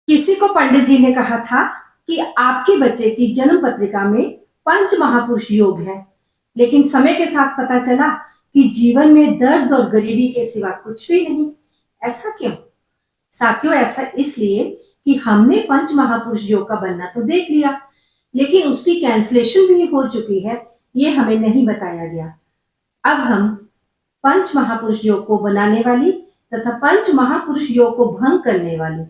किसी को पंडित जी ने कहा था कि आपके बच्चे की जन्म पत्रिका में पंच महापुरुष योग है, लेकिन समय के साथ पता चला कि जीवन में दर्द और गरीबी के सिवा कुछ भी नहीं। ऐसा क्यों? साथियों, ऐसा इसलिए कि हमने पंच महापुरुष योग का बनना तो देख लिया, लेकिन उसकी कैंसलेशन भी हो चुकी है। ये हमें नहीं बताया गया। अब हम पंच महापुरुष योग को बनाने वाली तथा पंच महापुरुष योग को भंग करने वाली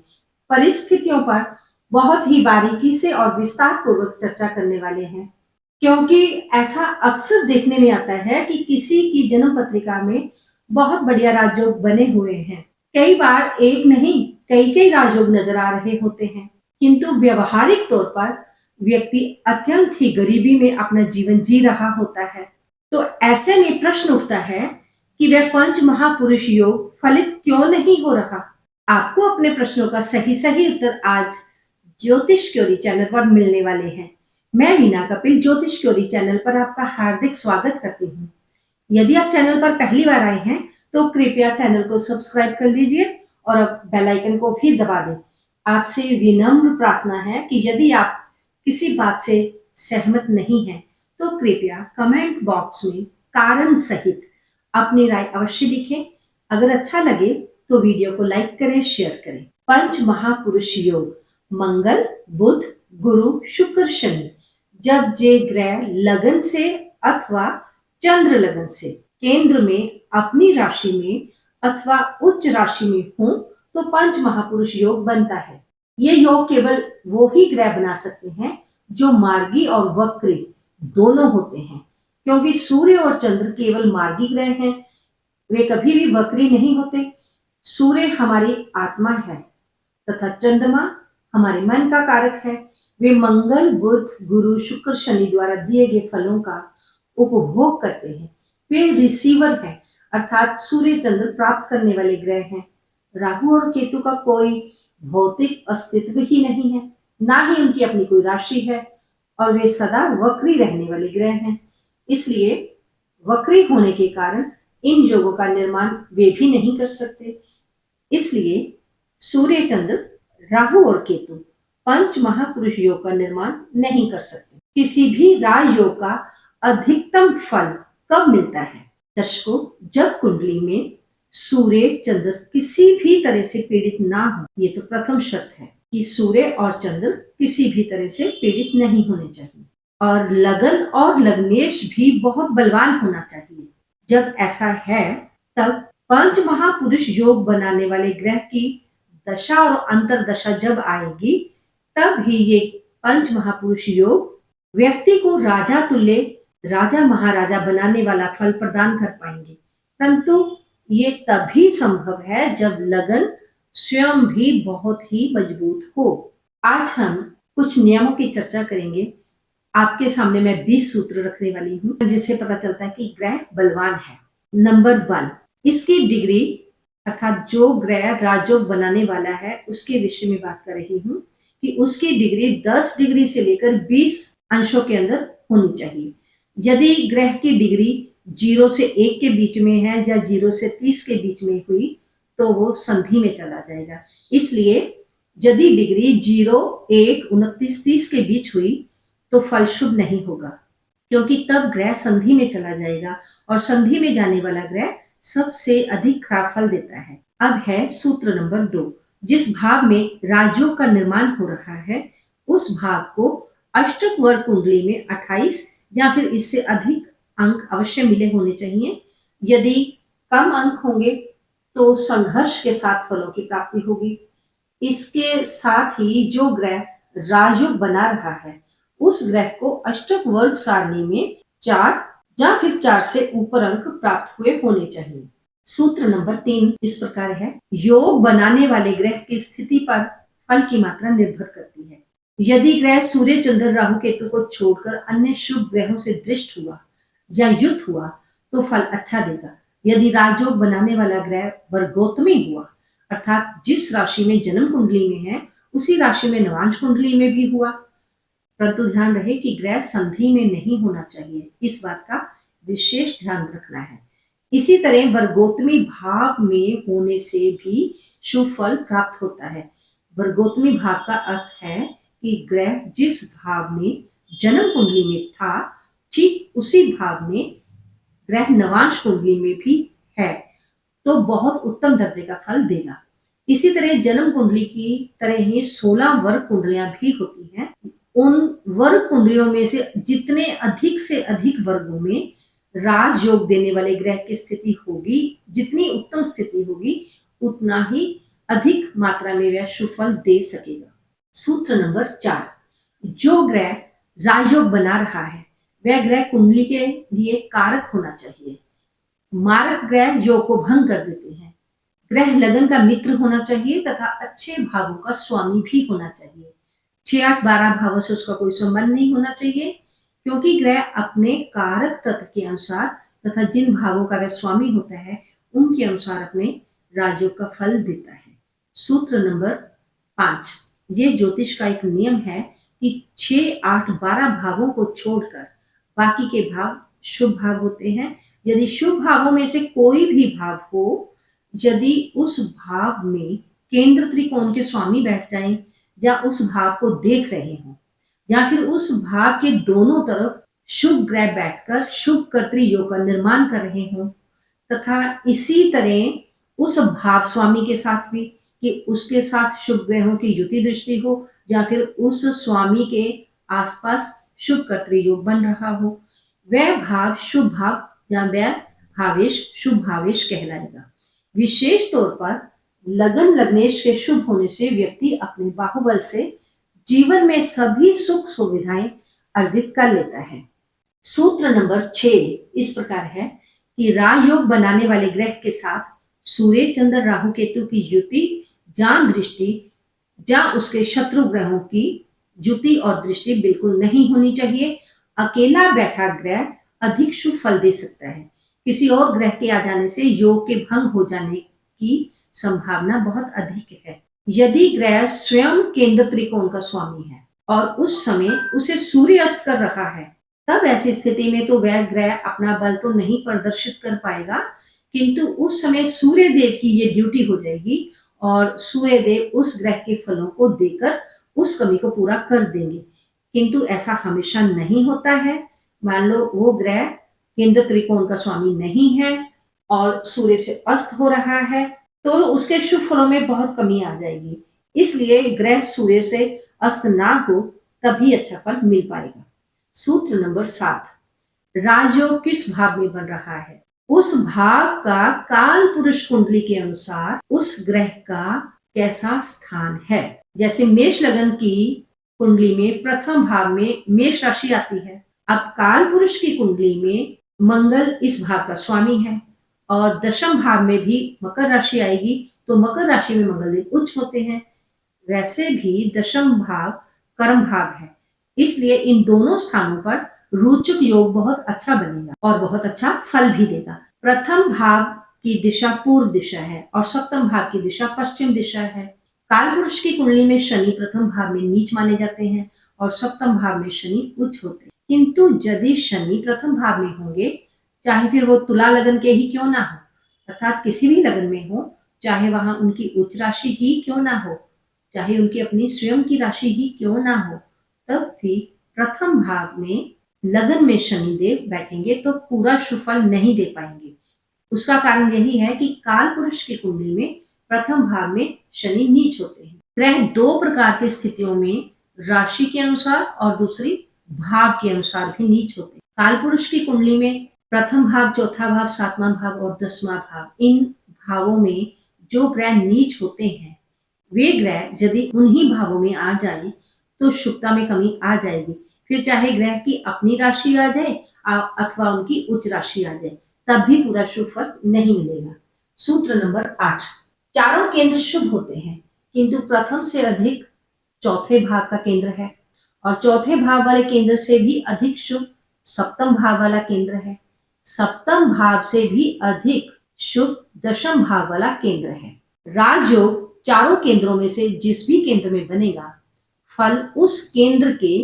परिस्थितियों पर बहुत ही बारीकी से और विस्तार पूर्वक चर्चा करने वाले हैं, क्योंकि ऐसा अक्सर देखने में आता है कि किसी की जन्म पत्रिका में बहुत बढ़िया राजयोग बने हुए हैं। कई बार एक नहीं कई कई राजयोग नजर आ रहे होते हैं, किंतु व्यवहारिक तौर पर व्यक्ति अत्यंत ही गरीबी में अपना जीवन जी रहा होता है। तो ऐसे में प्रश्न उठता है कि वह पंच महापुरुष योग फलित क्यों नहीं हो रहा। आपको अपने प्रश्नों का सही उत्तर आज ज्योतिष क्योरी चैनल पर मिलने वाले हैं। मैं वीना कपिल ज्योतिष क्योरी चैनल पर आपका हार्दिक स्वागत करती हूँ। यदि आप चैनल पर पहली बार आए हैं तो कृपया चैनल को सब्सक्राइब कर लीजिए और अब बेल आइकन को भी दबा दें। आपसे विनम्र प्रार्थना है कि यदि आप किसी बात से सहमत नहीं हैं तो कृपया कमेंट बॉक्स में कारण सहित अपनी राय अवश्य लिखें। अगर अच्छा लगे तो वीडियो को लाइक करें, शेयर करें। पंच महापुरुष योग मंगल, बुध, गुरु, शुक्र, शनि जब जे ग्रह लगन से अथवा चंद्र लगन से केंद्र में अपनी राशि में अथवा उच्च राशि में हो तो पंच महापुरुष योग बनता है। ये योग केवल वो ही ग्रह बना सकते हैं जो मार्गी और वक्री दोनों होते हैं, क्योंकि सूर्य और चंद्र केवल मार्गी ग्रह हैं, वे कभी भी वक्री नहीं होते। सूर्य हमारी आत्मा है तथा चंद्रमा हमारे मन का कारक है। वे मंगल, बुध, गुरु, शुक्र, शनि द्वारा दिए गए फलों का उपभोग करते हैं। वे रिसीवर हैं, अर्थात सूर्य चंद्र प्राप्त करने वाले ग्रह हैं। राहु और केतु का कोई भौतिक अस्तित्व ही नहीं है, ना ही उनकी अपनी कोई राशि है, और वे सदा वक्री रहने वाले ग्रह हैं। इसलिए वक्री होने के कारण इन योगों का निर्माण वे भी नहीं कर सकते। इसलिए सूर्य, चंद्र, राहु और केतु पंच महापुरुष योग का निर्माण नहीं कर सकते। किसी भी राजयोग का अधिकतम फल कब मिलता है? दर्शकों, जब कुंडली में सूर्य, चंद्र किसी भी तरह से पीड़ित ना हो। ये तो प्रथम शर्त है कि सूर्य और चंद्र किसी भी तरह से पीड़ित नहीं होने चाहिए, और लगन और लग्नेश भी बहुत बलवान होना चाहिए। जब ऐसा है तब पंच महापुरुष योग बनाने वाले ग्रह की दशा और अंतरदशा जब आएगी तब ही ये पंच महापुरुष योग व्यक्ति को राजा तुल्य, राजा महाराजा बनाने वाला फल प्रदान कर पाएंगे। परंतु ये तभी संभव है जब लगन स्वयं भी बहुत ही मजबूत हो। आज हम कुछ नियमों की चर्चा करेंगे। आपके सामने मैं 20 सूत्र रखने वाली हूँ, जिससे पता चलता है कि ग्रह बलवान है। नंबर 1, इसकी डिग्री, अर्थात जो ग्रह राजयोग बनाने वाला है उसके विषय में बात कर रही हूँ कि उसकी डिग्री 10 डिग्री से लेकर 20 अंशों के अंदर होनी चाहिए। यदि ग्रह की डिग्री 0 से 1 के बीच में है या 0 से 30 के बीच में हुई तो वो संधि में चला जाएगा। इसलिए यदि डिग्री 0, 1, 29, 30 के बीच हुई तो फल शुभ नहीं होगा, क्योंकि तब ग्रह संधि में चला जाएगा और संधि में जाने वाला ग्रह सबसे अधिक खराब फल देता है। अब है सूत्र नंबर 2, जिस भाव में राजयोग का निर्माण हो रहा है उस भाव को अष्टक वर्ग कुंडली में 28 या फिर इससे अधिक अंक अवश्य मिले होने चाहिए। यदि कम अंक होंगे तो संघर्ष के साथ फलों की प्राप्ति होगी। इसके साथ ही जो ग्रह राजयोग बना रहा है उस ग्रह को अष्टक वर्ग सारणी में 4 या फिर 4 से ऊपर अंक प्राप्त हुए होने चाहिए। सूत्र नंबर 3 इस प्रकार है, योग बनाने वाले ग्रह की स्थिति पर फल की मात्रा निर्भर करती है। यदि ग्रह सूर्य, चंद्र, राहु, केतु को छोड़कर अन्य शुभ ग्रहों से दृष्ट हुआ या युत हुआ तो फल अच्छा देगा। यदि राजयोग बनाने वाला ग्रह वर्गोत्तमी हुआ, अर्थात जिस राशि में जन्म कुंडली में है उसी राशि में नवांश कुंडली में भी हुआ, परंतु ध्यान रहे कि ग्रह संधि में नहीं होना चाहिए, इस बात का विशेष ध्यान रखना है। इसी तरह वर्गोत्तमी भाव में होने से भी शुभ फल प्राप्त होता है। वर्गोत्तमी भाव का अर्थ है कि ग्रह जिस भाव में जन्म कुंडली में था, ठीक उसी भाव में ग्रह नवांश कुंडली में भी है, तो बहुत उत्तम दर्जे का फल देगा। इसी तरह जन्म कुंडली की तरह ही 16 वर्ग कुंडलियां भी होती हैं। उन वर्ग कुंडलियों में से जितने अधिक से अधिक वर्गों में राजयोग देने वाले ग्रह की स्थिति होगी, जितनी उत्तम स्थिति होगी, उतना ही अधिक मात्रा में वह शुभ फल दे सकेगा। सूत्र नंबर 4, जो ग्रह राजयोग बना रहा है वह ग्रह कुंडली के लिए कारक होना चाहिए। मारक ग्रह योग को भंग कर देते हैं। ग्रह लगन का मित्र होना चाहिए तथा अच्छे भावों का स्वामी भी होना चाहिए। 6, 8, 12 भावों से उसका कोई संबंध नहीं होना चाहिए, क्योंकि ग्रह अपने कारक तत्व के अनुसार तथा जिन भावों का वह स्वामी होता है उनके अनुसार अपने राजयोग का फल देता है। सूत्र नंबर 5, ये ज्योतिष का एक नियम है कि 6, 8, 12 भावों को छोड़कर बाकी के भाव शुभ भाव होते हैं। यदि शुभ भावों में से कोई भी भाव हो, यदि उस भाव में केंद्र त्रिकोण के स्वामी बैठ जाएं, या उस भाव को देख रहे हों, या फिर उस भाव के दोनों तरफ शुभ ग्रह बैठकर शुभ कर्तृ योग का निर्माण कर रहे हों, तथा इसी तरह उस भाव स्वामी के साथ भी कि उसके साथ शुभ ग्रहों की युति दृष्टि हो, या फिर उस स्वामी के आसपास शुभ कर्तृ योग बन रहा हो, वह भाव शुभ भाव या वह भावेश शुभ भावेश कहलाएगा। विशेष तौर पर लगन लग्नेश के शुभ होने से व्यक्ति अपने बाहुबल से जीवन में सभी सुख सुविधाएं अर्जित कर लेता है। सूत्र नंबर 6 इस प्रकार है कि राजयोग बनाने वाले ग्रह के साथ सूर्य, चंद्र, राहु, केतु की युति या दृष्टि या उसके शत्रु ग्रहों की युति और दृष्टि बिल्कुल नहीं होनी चाहिए। अकेला बैठा ग्रह अधिक शुभ फल दे सकता है। किसी और ग्रह के आ जाने से योग के भंग हो जाने की संभावना बहुत अधिक है। यदि ग्रह स्वयं केंद्र त्रिकोण का स्वामी है और उस समय उसे सूर्य अस्त कर रहा है, तब ऐसी स्थिति में तो वह ग्रह अपना बल तो नहीं प्रदर्शित कर पाएगा, किंतु उस समय सूर्य देव की ये ड्यूटी हो जाएगी और सूर्य देव उस ग्रह के फलों को देकर उस कमी को पूरा कर देंगे। किंतु ऐसा हमेशा नहीं होता है। मान लो वो ग्रह केंद्र त्रिकोण का स्वामी नहीं है और सूर्य से अस्त हो रहा है, तो उसके शुभ फलों में बहुत कमी आ जाएगी। इसलिए ग्रह सूर्य से अस्त ना हो तभी अच्छा फल मिल पाएगा। सूत्र नंबर 7, राजयोग किस भाव में बन रहा है, उस भाव का काल पुरुष कुंडली के अनुसार उस ग्रह का कैसा स्थान है। जैसे मेष लगन की कुंडली में प्रथम भाव में मेष राशि आती है। अब काल पुरुष की कुंडली में मंगल इस भाव का स्वामी है और दशम भाव में भी मकर राशि आएगी, तो मकर राशि में मंगल देव उच्च होते हैं। वैसे भी दशम भाव कर्म भाव है, इसलिए इन दोनों स्थानों पर रोचक योग बहुत अच्छा बनेगा और बहुत अच्छा फल भी देगा। प्रथम भाव की दिशा पूर्व दिशा है और सप्तम भाव की दिशा पश्चिम दिशा है। काल पुरुष की कुंडली में शनि प्रथम भाव में नीच माने जाते हैं और सप्तम भाव में शनि उच्च होते हैं। किंतु यदि शनि प्रथम भाव में होंगे, चाहे फिर वो तुला लगन के ही क्यों ना हो, अर्थात किसी भी लगन में हो, चाहे वहां उनकी उच्च राशि ही क्यों ना हो, चाहे उनकी अपनी स्वयं की राशि ही क्यों ना हो, तब भी प्रथम भाव में लगन में शनि देव बैठेंगे तो पूरा शुभ फल नहीं दे पाएंगे। उसका कारण यही है कि काल पुरुष की कुंडली में प्रथम भाव में शनि नीच होते हैं। ग्रह दो प्रकार की स्थितियों में राशि के अनुसार और दूसरी भाव के अनुसार भी नीच होते हैं। काल पुरुष की कुंडली में प्रथम भाव, चौथा भाव, सातवां भाव और 10वां भाव, इन भावों में जो ग्रह नीच होते हैं, वे ग्रह यदि उन्हीं भावों में आ जाए तो शुभता में कमी आ जाएगी। फिर चाहे ग्रह की अपनी राशि आ जाए अथवा उनकी उच्च राशि आ जाए, तब भी पूरा शुभ फल नहीं मिलेगा। सूत्र नंबर 8, चारों केंद्र शुभ होते हैं, किंतु प्रथम से अधिक चौथे भाव का केंद्र है और चौथे भाव वाले केंद्र से भी अधिक शुभ सप्तम भाव वाला केंद्र है। सप्तम भाव से भी अधिक शुभ दशम भाव वाला केंद्र है। राजयोग चारों केंद्रों में से जिस भी केंद्र में बनेगा, फल उस केंद्र के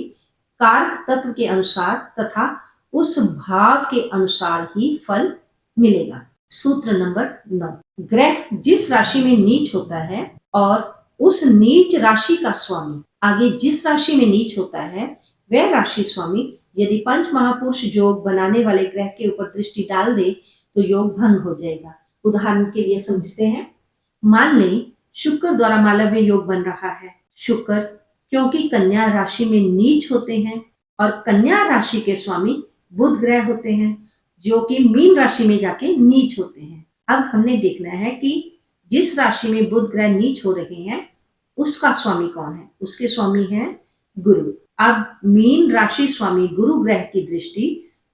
कारक तत्व के अनुसार तथा उस भाव के अनुसार ही फल मिलेगा। सूत्र नंबर 9, ग्रह जिस राशि में नीच होता है और उस नीच राशि का स्वामी आगे जिस राशि में नीच होता है वह राशि स्वामी यदि पंच महापुरुष योग बनाने वाले ग्रह के ऊपर दृष्टि डाल दे तो योग भंग हो जाएगा। उदाहरण के लिए समझते हैं, मान लें शुक्र द्वारा मालव्य योग बन रहा है। शुक्र क्योंकि कन्या राशि में नीच होते हैं और कन्या राशि के स्वामी बुध ग्रह होते हैं जो कि मीन राशि में जाके नीच होते हैं। अब हमने देखना है कि जिस राशि में बुध ग्रह नीच हो रहे हैं उसका स्वामी कौन है। उसके स्वामी है गुरु। अब मीन राशि स्वामी गुरु ग्रह की दृष्टि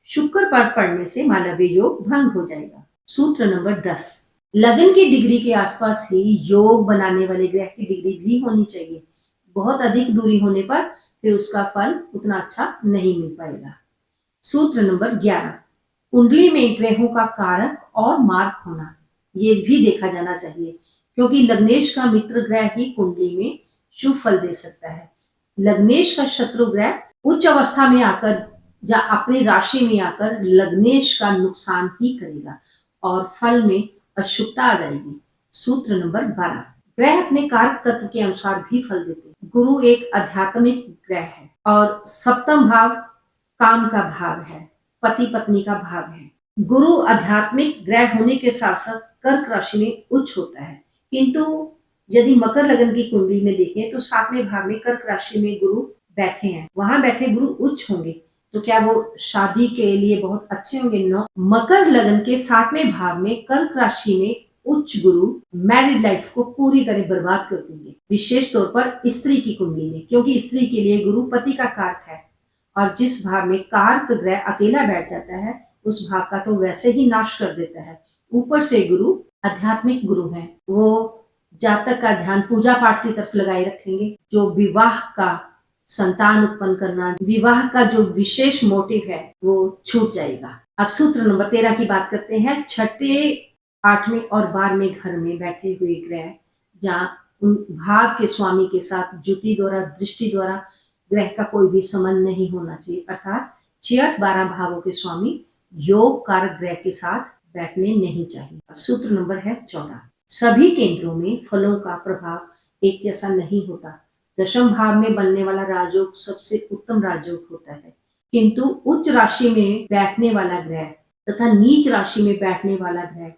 शुक्र पर पड़ने से मालव्य योग भंग हो जाएगा। सूत्र नंबर 10, लगन की डिग्री के आसपास ही योग बनाने वाले ग्रह की डिग्री भी होनी चाहिए। बहुत अधिक दूरी होने पर फिर उसका फल उतना अच्छा नहीं मिल पाएगा। सूत्र नंबर 11, कुंडली में ग्रहों का कारक और मार्ग होना ये भी देखा जाना चाहिए क्योंकि लग्नेश का मित्र ग्रह ही कुंडली में शुभ फल दे सकता है। लग्नेश का शत्रु ग्रह उच्च अवस्था में आकर या अपनी राशि में आकर लग्नेश का नुकसान ही करेगा और फल में अशुभता आ जाएगी। सूत्र नंबर 12, ग्रह अपने कारक तत्व के अनुसार भी फल देते हैं। गुरु एक आध्यात्मिक ग्रह है और सप्तम भाव काम का भाव है, पति पत्नी का भाव है। गुरु आध्यात्मिक ग्रह होने के साथ साथ कर्क राशि में उच्च होता है, किंतु यदि मकर लगन की कुंडली में देखें तो 7वें भाव में कर्क राशि में गुरु बैठे हैं, वहां बैठे गुरु उच्च होंगे तो क्या वो शादी के लिए बहुत अच्छे होंगे? नो। मकर लगन के 7वें भाव में कर्क राशि में उच्च गुरु मैरिड लाइफ को पूरी तरह बर्बाद कर देंगे, विशेष तौर पर स्त्री की कुंडली में, क्योंकि स्त्री के लिए गुरु पति का कारक है और जिस भाव में कारक ग्रह अकेला बैठ जाता है उस भाव का तो वैसे ही नाश कर देता है। ऊपर से गुरु आध्यात्मिक गुरु हैं, वो जातक का ध्यान पूजा पाठ की तरफ लगाए रखेंगे। जो विवाह का संतान उत्पन्न करना, विवाह का जो विशेष मोटिव है वो छूट जाएगा। अब सूत्र नंबर 13 की बात करते हैं। छठे, 8वें और 12वें घर में बैठे हुए ग्रह जहाँ उन भाव के स्वामी के साथ ज्योति द्वारा दृष्टि द्वारा ग्रह का कोई भी संबंध नहीं होना चाहिए, अर्थात 6, 8, 12 भावों के स्वामी योग कारक ग्रह के साथ बैठने नहीं चाहिए। सूत्र नंबर है 14, सभी केंद्रों में फलों का प्रभाव एक जैसा नहीं होता। दशम भाव में बनने वाला राजयोग सबसे उत्तम राजयोग होता है, किंतु उच्च राशि में बैठने वाला ग्रह तथा नीच राशि में बैठने वाला ग्रह,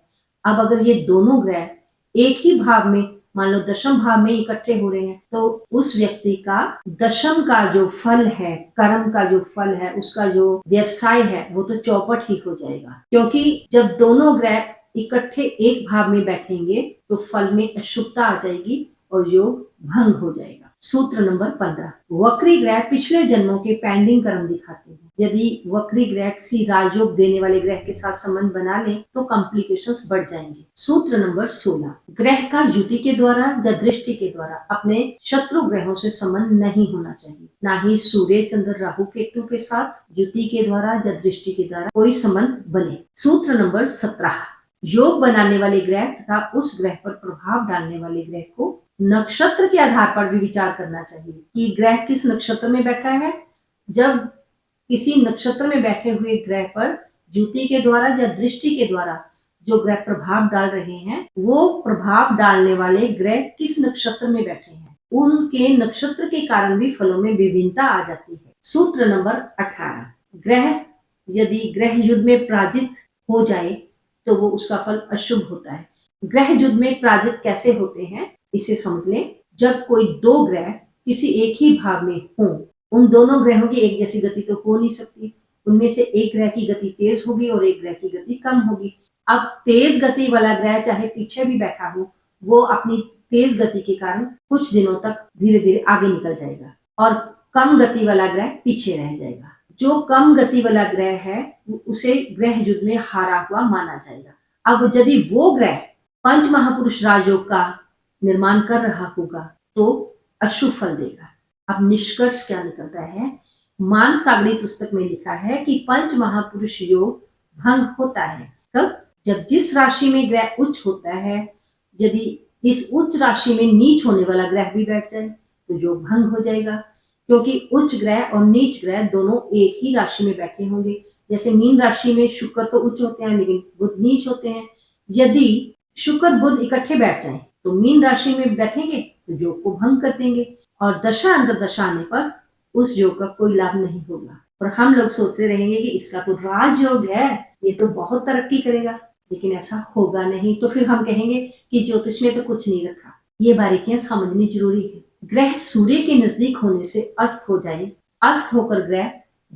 अब अगर ये दोनों ग्रह एक ही भाव में मान लो दशम भाव में इकट्ठे हो रहे हैं तो उस व्यक्ति का दशम का जो फल है, कर्म का जो फल है, उसका जो व्यवसाय है वो तो चौपट ही हो जाएगा, क्योंकि जब दोनों ग्रह इकट्ठे एक भाव में बैठेंगे तो फल में अशुभता आ जाएगी और योग भंग हो जाएगा। सूत्र नंबर 15, वक्री ग्रह पिछले जन्मों के पेंडिंग कर्म दिखाते हैं। यदि वक्री ग्रह किसी राजयोग देने वाले ग्रह के साथ संबंध बना ले तो कॉम्प्लिकेशंस बढ़ जाएंगे। सूत्र नंबर 16, ग्रह का युति के द्वारा या दृष्टि के द्वारा अपने शत्रु ग्रहों से संबंध नहीं होना चाहिए। ना ही सूर्य, चंद्र, राहु, केतु के साथ युति के द्वारा या दृष्टि के द्वारा कोई संबंध बने। सूत्र नंबर 17, योग बनाने वाले ग्रह तथा उस ग्रह पर प्रभाव डालने वाले ग्रह को नक्षत्र के आधार पर भी विचार करना चाहिए कि ग्रह किस नक्षत्र में बैठा है। जब किसी नक्षत्र में बैठे हुए ग्रह पर ज्योति के द्वारा या दृष्टि के द्वारा जो ग्रह प्रभाव डाल रहे हैं वो प्रभाव डालने वाले ग्रह किस नक्षत्र में बैठे हैं, उनके नक्षत्र के कारण भी फलों में विभिन्नता आ जाती है। सूत्र नंबर 18, ग्रह यदि ग्रह युद्ध में पराजित हो जाए तो वो उसका फल अशुभ होता है। ग्रह युद्ध में पराजित कैसे होते हैं इसे समझ लें। जब कोई दो ग्रह किसी एक ही भाव में हों, उन दोनों ग्रहों की एक जैसी गति तो हो नहीं सकती। उनमें से एक ग्रह की गति तेज होगी और एक ग्रह की गति कम होगी। अब तेज गति वाला ग्रह चाहे पीछे भी बैठा हो, वो अपनी तेज गति के कारण कुछ दिनों तक धीरे धीरे आगे निकल जाएगा और कम गति वाला ग्रह पीछे रह जाएगा। जो कम गति वाला ग्रह है उसे ग्रह युद्ध में हारा हुआ माना जाएगा। अब यदि वो ग्रह पंच महापुरुष राजयोग का निर्माण कर रहा होगा तो अशुभ फल देगा। अब निष्कर्ष क्या निकलता है? मान सागरी पुस्तक में लिखा है कि पंच महापुरुष योग भंग होता है कब? जब जिस राशि में ग्रह उच्च होता है, यदि इस उच्च राशि में नीच होने वाला ग्रह भी बैठ जाए तो योग भंग हो जाएगा, क्योंकि उच्च ग्रह और नीच ग्रह दोनों एक ही राशि में बैठे होंगे। जैसे मीन राशि में शुक्र तो उच्च होते हैं लेकिन बुध नीच होते हैं। यदि शुक्र बुध इकट्ठे बैठ जाएं तो मीन राशि में बैठेंगे तो योग को भंग कर देंगे और दशा अंतर्दशा आने पर उस योग का कोई लाभ नहीं होगा। और हम लोग सोचते रहेंगे कि इसका तो राजयोग है, ये तो बहुत तरक्की करेगा, लेकिन ऐसा होगा नहीं। तो फिर हम कहेंगे कि ज्योतिष में तो कुछ नहीं रखा। ये बारीकियां समझनी जरूरी है। ग्रह सूर्य के नजदीक होने से अस्त हो जाए, अस्त होकर ग्रह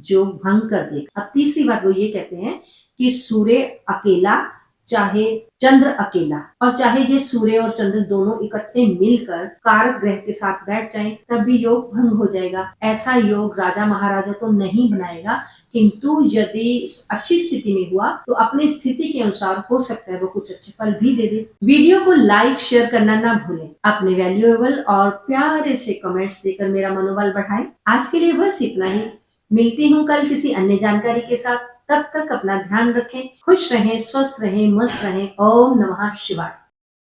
योग भंग कर देगा। अब तीसरी बात वो ये कहते हैं कि सूर्य अकेला चाहे चंद्र अकेला और चाहे जे सूर्य और चंद्र दोनों इकट्ठे मिलकर कारक ग्रह के साथ बैठ जाएं, तब भी योग भंग हो जाएगा। ऐसा योग राजा महाराजा तो नहीं बनाएगा, किंतु यदि अच्छी स्थिति में हुआ तो अपनी स्थिति के अनुसार हो सकता है वो कुछ अच्छे फल भी दे दे। वीडियो को लाइक शेयर करना ना भूलें। अपने वैल्यूएबल और प्यारे से कमेंट्स देकर मेरा मनोबल बढ़ाएं। आज के लिए बस इतना ही। मिलती हूँ कल किसी अन्य जानकारी के साथ। तब तक अपना ध्यान रखें, खुश रहें, स्वस्थ रहें, मस्त रहें। ओम नमः शिवाय।